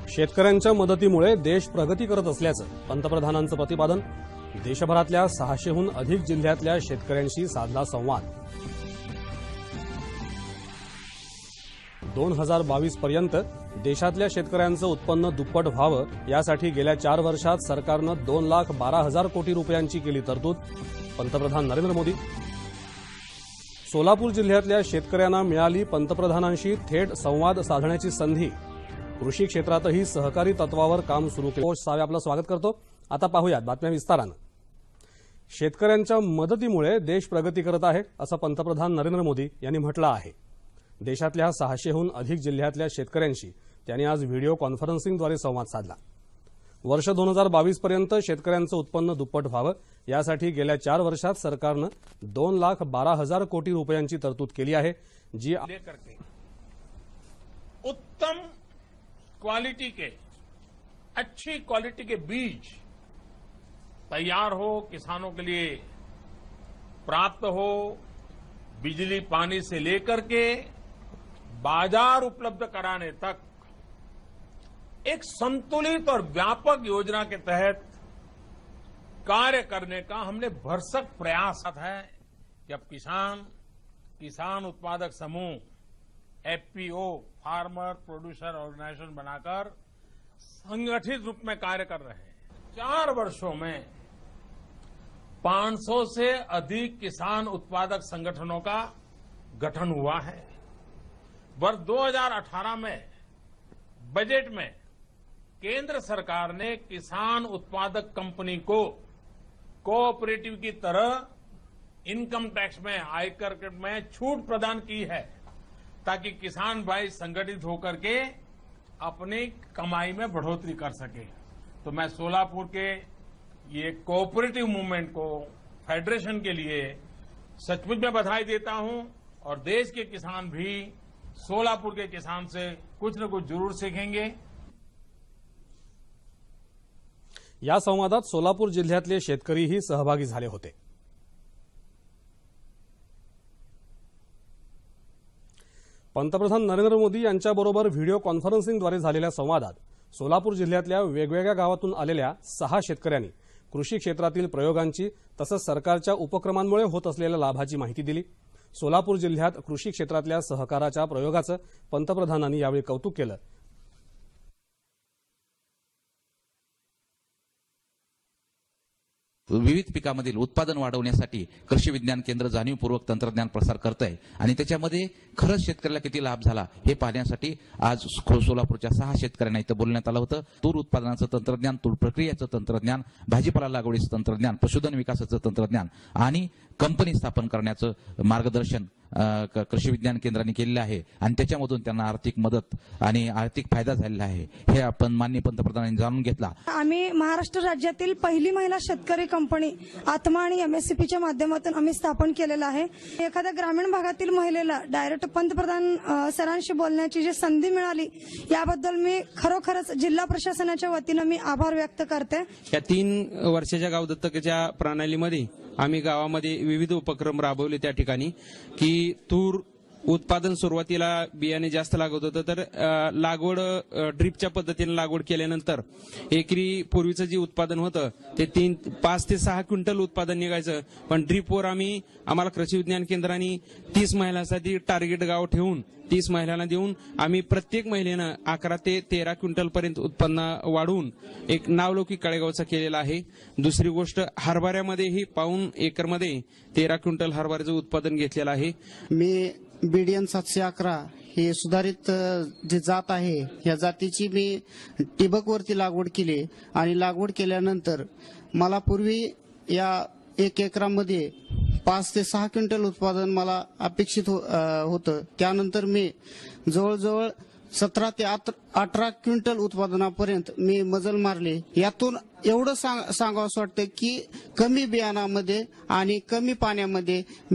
शेतकऱ्यांच्या मदतीमुळे देश प्रगती करत असल्याचं पंतप्रधानांचं प्रतिपादन। देशभरातल्या 600हून अधिक जिल्ह्यातल्या शेतकऱ्यांशी साधला संवाद। 2022 पर्यंत देशातल्या शेतकऱ्यांचं उत्पन्न दुप्पट व्हावं यासाठी गेल्या 4 वर्षात सरकारनं 2,12,000 कोटी रुपयांची केली तरतूद। पंतप्रधान नरेंद्र मोदी। सोलापूर जिल्ह्यातल्या शेतकऱ्यांना मिळाली पंतप्रधानांशी थेट संवाद साधण्याची संधी। कृषी क्षेत्रातही सहकारी तत्वावर काम सुरू केलं। सावे आपलं स्वागत करतो। आता पाहूयात बातम्या विस्तारानं। शेतकऱ्यांच्या मदतीमुळे देश प्रगती करत आहे असं पंतप्रधान नरेंद्र मोदी यांनी म्हटलं आहे। देशातल्या 600हून अधिक जिल्ह्यातल्या शेतकऱ्यांशी त्यांनी आज व्हिडिओ कॉन्फरन्सिंगद्वारे संवाद साधला। वर्ष 2022 पर्यंत शेतकऱ्यांचं उत्पन्न दुप्पट व्हावं यासाठी गेल्या 4 वर्षात सरकारनं 2,12,000 कोटी रुपयांची तरतूद केली आहे, जी उत्तम क्वालिटी के अच्छी क्वालिटी के बीज तैयार हो, किसानों के लिए प्राप्त हो, बिजली पानी से लेकर के बाजार उपलब्ध कराने तक एक संतुलित और व्यापक योजना के तहत कार्य करने का हमने भरसक प्रयास है कि अब किसान उत्पादक समूह एफपीओ फार्मर प्रोड्यूसर ऑर्गेनाइजेशन बनाकर संगठित रूप में कार्य कर रहे हैं। 4 वर्षों में 500 से अधिक किसान उत्पादक संगठनों का गठन हुआ है। वर्ष 2018 में बजट में केंद्र सरकार ने किसान उत्पादक कंपनी को कोऑपरेटिव की तरह इनकम टैक्स में आयकर में छूट प्रदान की है, ताकि किसान भाई संगठित होकर के अपनी कमाई में बढ़ोतरी कर सके। तो मैं सोलापुर के ये कोऑपरेटिव मूवमेंट को, फेडरेशन के लिए सचमुच में बधाई देता हूं और देश के किसान भी सोलापुर के किसान से कुछ न कुछ जरूर सीखेंगे। या संवादात सोलापूर जिल्ह्यातले शेतकरीही सहभागी झाले होते। पंतप्रधान नरेंद्र मोदी यांच्याबरोबर व्हिडिओ कॉन्फरन्सिंगद्वारे झालेल्या संवादात सोलापूर जिल्ह्यातल्या वेगवेगळ्या गावातून आलेल्या 6 शेतकऱ्यांनी कृषी क्षेत्रातील प्रयोगांची तसंच सरकारच्या उपक्रमांमुळे होत असलेल्या लाभाची माहिती दिली। सोलापूर जिल्ह्यात कृषी क्षेत्रातल्या सहकाराच्या प्रयोगाचं पंतप्रधानांनी यावेळी कौतुक केलं। विविध पिकांमधील उत्पादन वाढवण्यासाठी कृषी विज्ञान केंद्र जाणीवपूर्वक तंत्रज्ञान प्रसार करत आहे आणि त्याच्यामध्ये खरंच शेतकऱ्याला किती लाभ झाला हे पाहण्यासाठी आज सोलापूरच्या 6 शेतकऱ्यांना इथं बोलण्यात आलं होतं। तूर उत्पादनाचं तंत्रज्ञान, तूर प्रक्रियेचं तंत्रज्ञान, भाजीपाला लागवडीचं तंत्रज्ञान, पशुधन विकासाचं तंत्रज्ञान आणि कंपनी स्थापन करण्याचं मार्गदर्शन कृषी विज्ञान केंद्राने केलेलं आहे आणि त्याच्यामधून त्यांना आर्थिक मदत आणि आर्थिक फायदा झालेला आहे हे आपण माननीय पंतप्रधानांनी जाणून घेतला। आम्ही महाराष्ट्र राज्यातील पहिली महिला शेतकरी कंपनी आत्मा आणि एमएससीपीच्या माध्यमातून आम्ही स्थापन केलेलं आहे। एखाद्या ग्रामीण भागातील महिलेला डायरेक्ट पंतप्रधान सरांशी बोलण्याची जी संधी मिळाली याबद्दल मी खरोखरच जिल्हा प्रशासनाच्या वतीने मी आभार व्यक्त करते। या 3 वर्षाच्या गाव दत्तकेच्या प्रणालीमध्ये आम्ही गावामध्ये विविध उपक्रम राबवले। त्या ठिकाणी की तूर उत्पादन सुरुवातीला बियाणे जास्त लागत होतं, तर लागवड ड्रिपच्या पद्धतीने लागवड केल्यानंतर एकरी पूर्वीचं जे उत्पादन होतं ते 5 ते 6 क्विंटल उत्पादन निघायचं, पण ड्रिपवर आम्हाला कृषी विज्ञान केंद्राने 30 महिलांसाठी टार्गेट गाव ठेवून 30 महिलांना देऊन आम्ही प्रत्येक महिलेनं 11 ते 13 क्विंटल पर्यंत उत्पन्न वाढवून एक नावलौकिक कळेगावचा केलेला आहे। दुसरी गोष्ट, हरभऱ्यामध्येही पाऊण एकरमध्ये 13 क्विंटल हरभऱ्याचं उत्पादन घेतलेलं आहे। मी बीडीएन 711 हे सुधारित जे जात आहे या जातीची मी ठिबकवरती लागवड केली आणि लागवड केल्यानंतर मला पूर्वी या 1 एकरामध्ये 5 ते 6 क्विंटल उत्पादन मला अपेक्षित होतं। त्यानंतर मी जवळजवळ 17 ते 18 क्विंटल उत्पादनापर्यंत मी मजल मारले। यातून एवढं सांगावंसं वाटतं की कमी बियाणामध्ये आणि कमी पाण्यामध्ये